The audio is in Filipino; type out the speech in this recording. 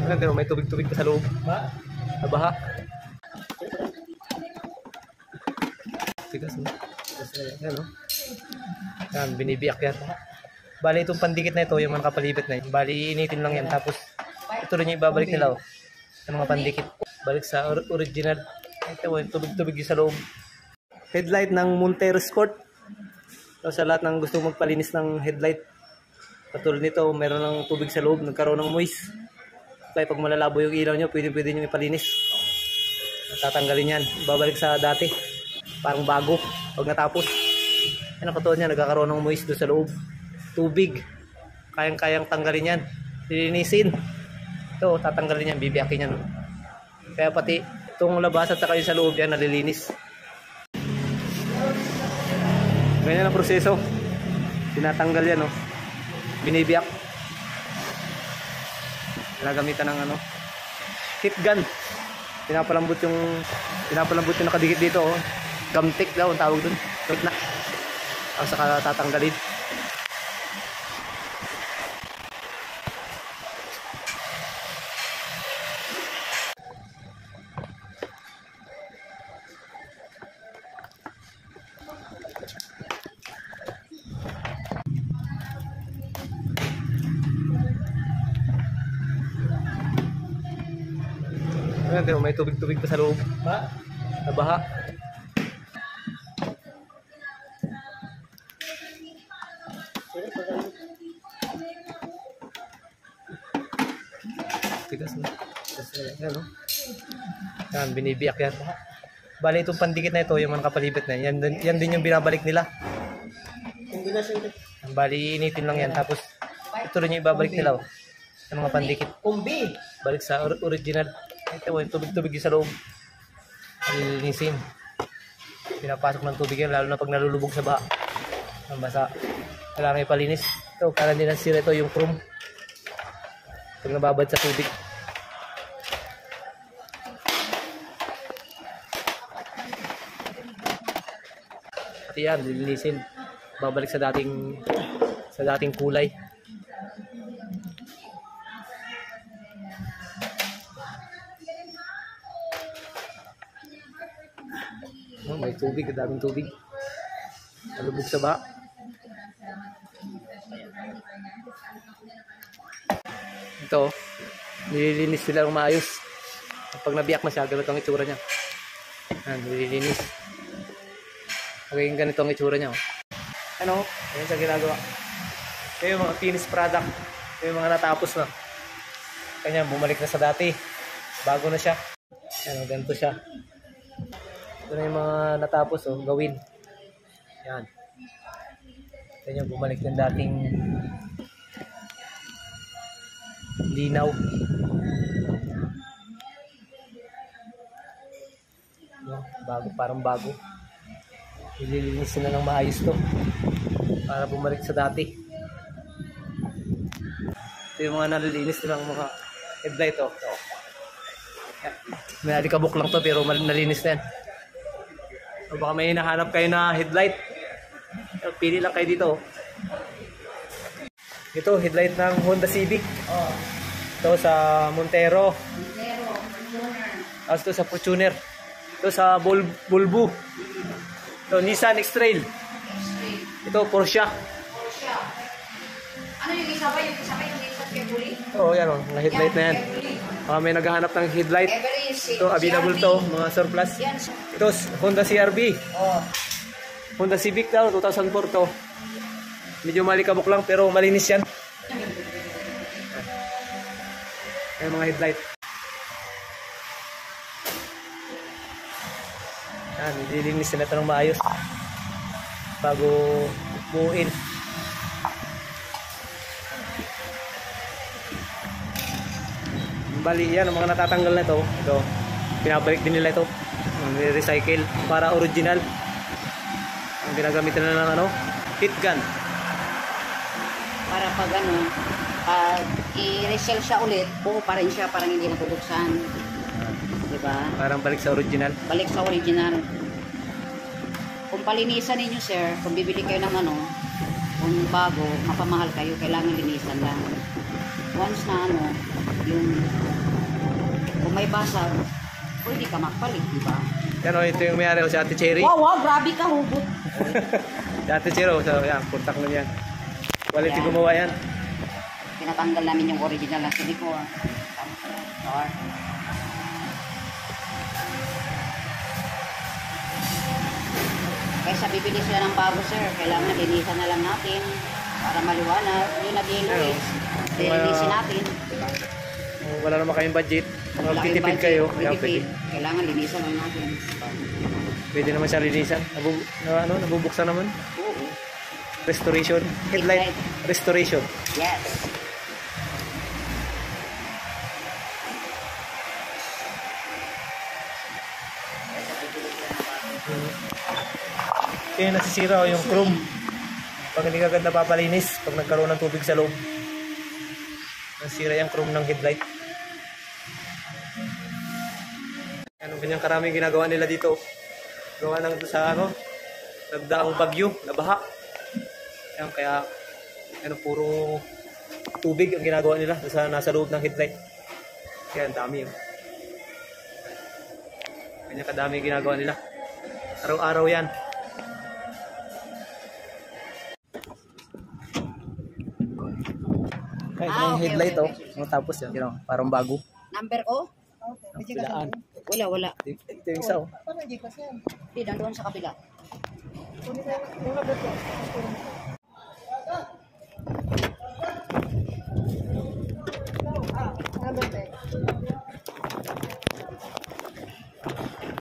Pero may tubig-tubig pa sa loob. Nabaha. Tigas mo. Yan o. Yan, binibiyak yan. Bali itong pandikit na ito, yung mga kapalibet na yun. Bali initin lang yan. Tapos ito rin yung ibabalik nila o. Yung mga pandikit. Balik sa original. Ito yung tubig-tubig yung sa loob. Headlight ng Montero Sport. So, sa lahat ng gusto magpalinis ng headlight. Katulad nito, meron ng tubig sa loob. Nagkaroon ng moist. Kaya pag malalabo yung ilaw nyo, pwede nyo ipalinis. Tatanggalin yan. Babalik sa dati. Parang bago. Pag natapos. Yan ang katuan niya. Nagkakaroon ng moist doon sa loob. Tubig. Kayang-kayang tanggalin yan. Lilinisin. Ito, tatanggalin yan. Bibiyakin yan. Kaya pati itong labas at saka yung sa loob yan, nalilinis. Ganyan ang proseso. Tinatanggal yan, no? Binibiyak. Nagamitan ng ano, heat gun. Pinapalambot yung nakadikit dito, oh. Gamtik daw ang tawag dun. Gamtik na. Ang saka tatanggalin. Pero may tubig-tubig pa sa loob. Nabaha. Tigas mo. Yan o. Yan, binibiyak yan. Bali itong pandikit na ito, yung mga kapalibet na yan. Yan din yung binabalik nila. Bali initin lang yan. Tapos ito rin yung ibabalik nila o. Yung mga pandikit. Balik sa original. Ito yung tubig-tubig sa loob. Lilinisin. Pinapasok ng tubig yan, lalo na pag nalulubog sa baha. Ang basa. Kailangan ipalinis. Ito, para din ang sira ito yung chrome. Pag nababad sa tubig. At yan, lilinisin. Babalik sa dating kulay. Oh, may tubig, daming tubig. Nalubog sa baha. Ito, nililinis nila ng maayos. Pag nabiyak na siya, ganito ang itsura niya. Nililinis. Magiging ganito ang itsura niya. Ano? Ayan siya ginagawa. Ito yung mga finished product. Ito yung mga natapos na. Kanya, bumalik na sa dati. Bago na siya. Ayan, ganito siya. Ito na yung mga natapos, oh, gawin. Yan. Ito yung bumalik ng dating linaw. No, bago, parang bago. Ililinis na ng maayos to para bumalik sa dati. Ito yung mga nalilinis nilang mga headlight, oh. Yan. May alikabok lang to pero nalinis na yan. O baka may hinahanap kayo na headlight. Pili lang kayo dito. Ito, headlight ng Honda Civic. Ito sa Montero. Ito sa Fortuner. Ito sa Volvo. Ito, Nissan X-Trail. Ito, Porsche. Ano yung isa ba? Yung isa ba yung Nissan Kebuli? Oo, yan o. Mga headlight na yan. May naghahanap ng headlight. Ito, available to. Mga surplus. Ito, Honda CR-V. Honda Civic daw, 2004 to. Medyo malikabok lang pero malinis yan. Ayan mga headlight. Yan, nililinis nila ito ng maayos bago buuin. Bali yan, ang mga natatanggal na ito, pinabalik din nila ito. Recycle para original. Ang ginagamitan na ng ano, heat gun. Para pag ano, i-resell siya ulit, buo pa rin siya, parang hindi natubuksan. Diba? Parang balik sa original. Balik sa original. Kung palinisan ninyo sir, kung bibili kayo ng ano, kung bago, mapamahal kayo, kailangan linisan lang. Once na ano, yung Kung may basag, pwede ka magpalit, di ba? Yan o, ito yung may-ari o si Ate Cherry. Wow, wow, grabe ka, hugot. Si Ate Cherry o, so yan, puntak lang yan. Quality Yan. gumawa yan. Pinatanggal namin yung original na siliko. Or, kaysa bibili sila ng bago, sir, kailangan linisan na lang natin para maliwanag. Yung nag-inulis, linisin natin. Kung wala naman kayong budget, Wala kayong magtitipid budget, kayo. Kaya magtitipid. pwede, Kailangan linisan lang natin. pwede naman siya linisan. Nabubuksan naman. Oo. Restoration. Headlight restoration. Yes. Kaya nasisira o yung chrome. Pag hindi ka agad napapalinis, pag nagkaroon ng tubig sa loob. Nasira yung chrome ng headlight. Ano ganyang karaming ginagawa nila dito. Gawa ng sa nagdaang bagyo, nabaha. Yan, kaya puro tubig ang ginagawa nila nasa loob ng headlight. Kaya ang dami yun. Kanya kadami ginagawa nila. Araw-araw yan. Kahit yung okay, headlight okay. Tapos yan, parang bago. Number ko? Pilaan. Wala. Ito yung isa Hindi, nandoon sa kabila.